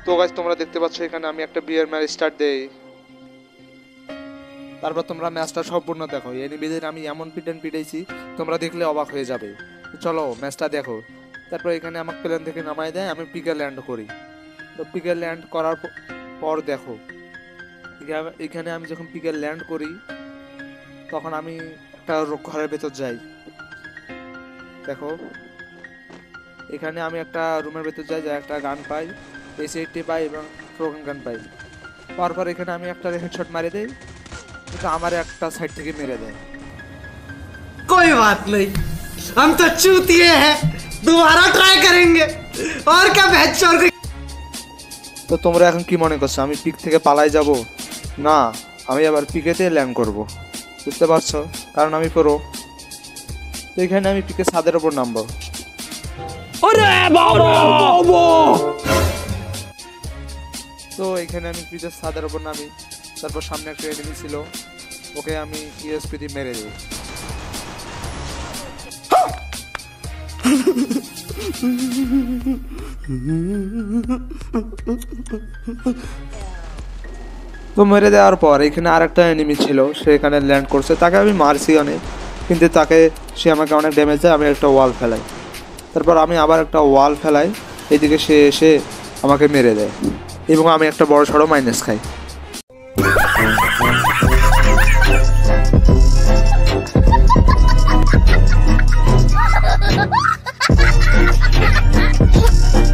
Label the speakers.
Speaker 1: তো গাইস তোমরা দেখতে পাচ্ছ এখানে আমি একটা বিয়ার ম্যাচ স্টার্ট দেই। তারপর তোমরা ম্যাচটা সম্পূর্ণ দেখো। এনিমিদের আমি এমন পিটাইছি তোমরা দেখলে অবাক হয়ে যাবে। চলো ম্যাচটা দেখো। তারপর এখানে আমাকে প্লেন থেকে নামায় দেয়, আমি পিকে ল্যান্ড করি। তো পিকে ল্যান্ড করার পর দেখো এখানে আমি যখন পিকে ল্যান্ড করি তখন আমি একটা ঘরের ভেতর যাই। দেখো এখানে আমি একটা রুমের ভেতর যাই, যা একটা গান পাই, এস80 পাই এবং ট্রোগন গান পাই। পরপর এখানে আমি একটা হেডশট মারি দেই, কিন্তু আমার একটা সাইড থেকে মেরে দেয়।
Speaker 2: कोई बात नहीं, हम तो चूतिए हैं, दोबारा ट्राई करेंगे। और क्या बहचोद।
Speaker 1: তো তোমরা এখন কি মনে করছো আমি পিক থেকে পালাই যাব? না, আমি আবার পিকেতে ল্যান্ড করব, বুঝতে পারছো? কারণ আমি প্রো। তো এখানে আমি পিকে ছাদের ওপর নামবো। তো এখানে আমি পিকের ছাদের ওপর নামি। তারপর সামনে একটা এনিমি ছিল, ওকে আমি ইএসপি দিয়ে মেরে দিই। তো মেরে দেওয়ার পর এখানে আর একটা এনিমি ছিল, সে এখানে ল্যান্ড করছে। তাকে আমি মারছি অনেক, কিন্তু সে আমাকে অনেক ড্যামেজ দেয়। আমি একটা ওয়াল ফেলাই, তারপর আমি আবার একটা ওয়াল ফেলাই, এদিকে সে এসে আমাকে মেরে দেয় এবং আমি একটা বড় সড়ো মাইনাস খাই।